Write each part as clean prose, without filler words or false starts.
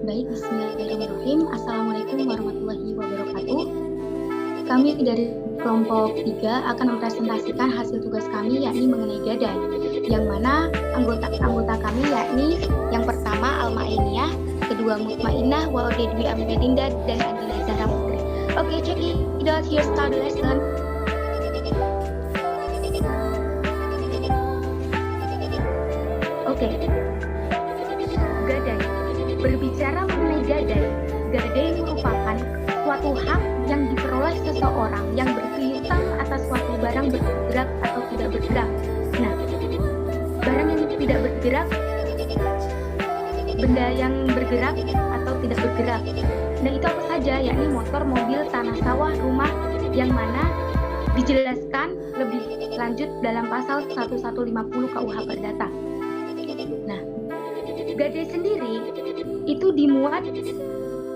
Baik, bismillahirrahmanirrahim. Assalamualaikum warahmatullahi wabarakatuh. Kami dari kelompok 3 akan mempresentasikan hasil tugas kami yakni mengenai gadai. Yang mana anggota kami yakni yang pertama Alma Ainiyah, kedua Mutmainah, Waude Dwi Ahmedinda, dan Adila Zahra Putri. Oke, check it out. Here start the lesson. Oke. Gadai. Berbicara mengenai gadai merupakan suatu hak yang diperoleh seseorang yang berpiutang atas suatu barang bergerak atau tidak bergerak. Nah, barang yang tidak bergerak, benda yang bergerak atau tidak bergerak. Nah, itu apa saja? Yakni motor, mobil, tanah, sawah, rumah, yang mana dijelaskan lebih lanjut dalam pasal 1150 KUH Perdata. Nah, gadai sendiri itu dimuat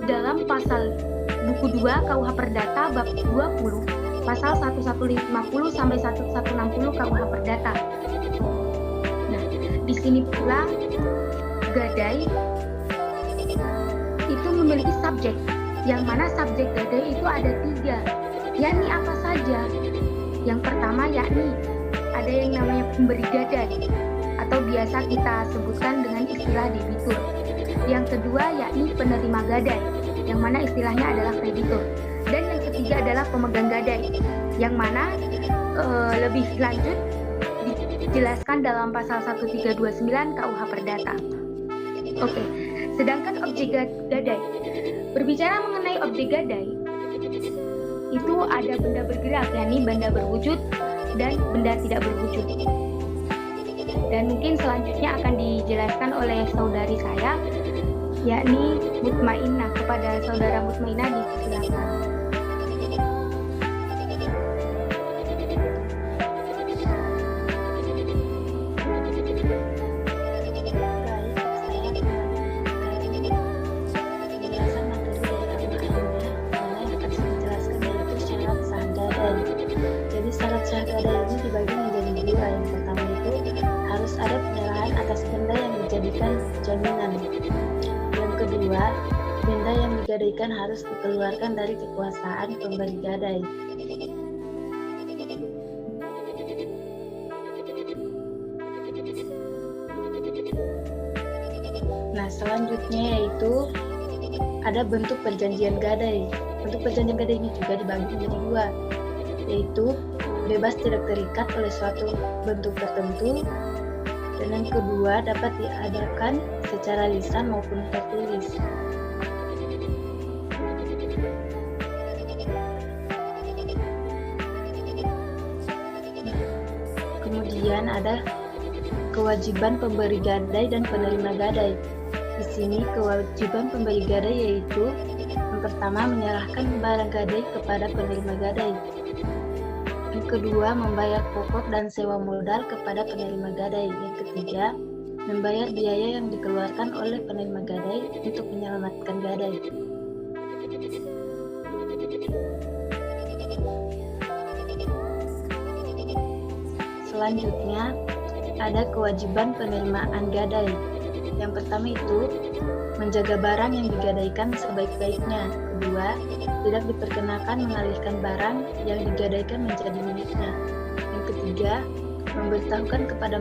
dalam pasal buku 2 KUH Perdata bab 20 pasal 1150 sampai 1160 KUH Perdata. Nah, di sini pula gadai itu memiliki subjek, yang mana subjek gadai itu ada 3, yakni apa saja? Yang pertama yakni ada yang namanya pemberi gadai atau biasa kita sebutkan dengan istilah debitur. Yang kedua yakni penerima gadai, yang mana istilahnya adalah kreditur. Dan yang ketiga adalah pemegang gadai, yang mana lebih lanjut dijelaskan dalam pasal 1329 KUH Perdata. Oke, sedangkan objek gadai. Berbicara mengenai objek gadai, itu ada benda bergerak, yakni benda berwujud dan benda tidak berwujud. Dan mungkin selanjutnya akan dijelaskan oleh saudari saya, yakni Mutmainah. Kepada saudara Mutmainah disilakan. Syarat sah gadai ini dibagi menjadi 2. Yang pertama itu harus ada penyerahan atas benda yang dijadikan jaminan. Yang kedua, benda yang digadaikan harus dikeluarkan dari kekuasaan pemberi gadai. Nah, selanjutnya yaitu ada bentuk perjanjian gadai. Bentuk perjanjian gadai ini juga dibagi menjadi 2, yaitu bebas tidak terikat oleh suatu bentuk tertentu, dan yang kedua dapat diadakan secara lisan maupun tertulis. Kemudian ada kewajiban pemberi gadai dan penerima gadai. Di sini kewajiban pemberi gadai yaitu yang pertama menyerahkan barang gadai kepada penerima gadai. Yang kedua, membayar pokok dan sewa modal kepada penerima gadai. Yang ketiga, membayar biaya yang dikeluarkan oleh penerima gadai untuk menyelamatkan gadai. Selanjutnya, ada kewajiban penerimaan gadai. Yang pertama itu, menjaga barang yang digadaikan sebaik-baiknya. Kedua, tidak diperkenakan mengalihkan barang yang digadaikan menjadi miliknya. Yang ketiga, memberitahukan kepada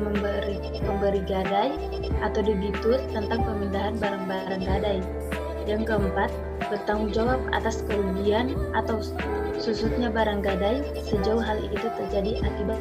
pemberi gadai atau debitur tentang pemindahan barang-barang gadai. Yang keempat, bertanggung jawab atas kerugian atau susutnya barang gadai sejauh hal itu terjadi akibat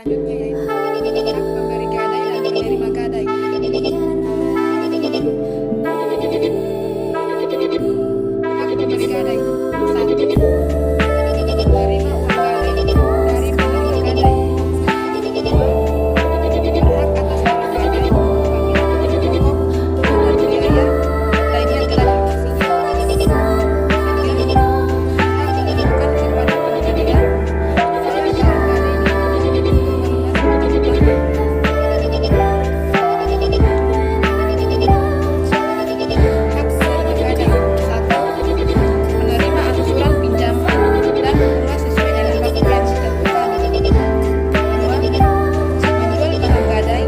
selanjutnya yaitu hak pemberi gadai dan penerima gadai. Hak pemberi gadai. 1. Menerima uang gadai dari penerima gadai. 2. Berhak atas barang gadai apabila kebutuhan pokok, tuntutan dan biaya lainnya telah dilunasinya. 3. Hak mengajukan kepada pengadilan supaya barang gadai dituntut untuk melunasi kebutuhan. Hak penerima gadai. 1. Menerima angsuran pinjaman dan bunga sesuai dengan waktu yang ditentukan. 2. Menjual barang gadai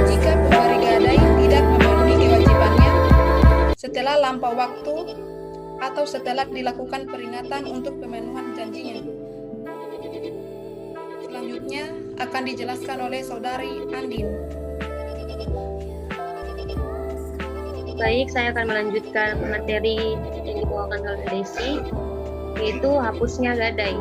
jika pemberi gadai tidak memenuhi kewajibannya setelah lampau waktu atau setelah dilakukan peringatan untuk pemenuhan janjinya. Selanjutnya akan dijelaskan oleh Saudari Andin. Baik, saya akan melanjutkan materi yang dibawakan oleh Desi, yaitu hapusnya gadai.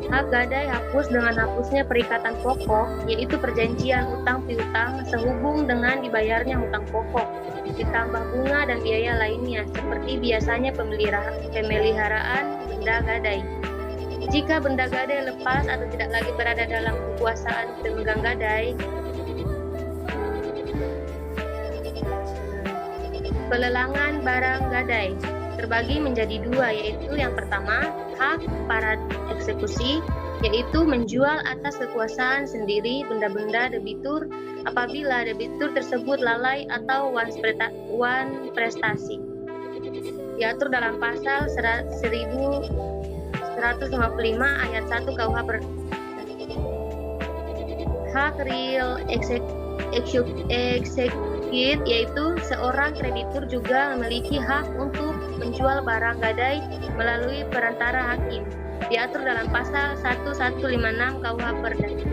Hak gadai hapus dengan hapusnya perikatan pokok, yaitu perjanjian utang piutang sehubung dengan dibayarnya utang pokok, ditambah bunga dan biaya lainnya, seperti biasanya pemeliharaan benda gadai. Jika benda gadai lepas atau tidak lagi berada dalam kekuasaan pemegang gadai, pelelangan barang gadai terbagi menjadi dua, yaitu yang pertama, hak para eksekusi, yaitu menjual atas kekuasaan sendiri benda-benda debitur apabila debitur tersebut lalai atau wan prestasi. Diatur dalam pasal 1155 ayat 1 KUH Hak real execute, yaitu seorang kreditur juga memiliki hak untuk menjual barang gadai melalui perantara hakim, diatur dalam pasal 1156 KUH Perdata.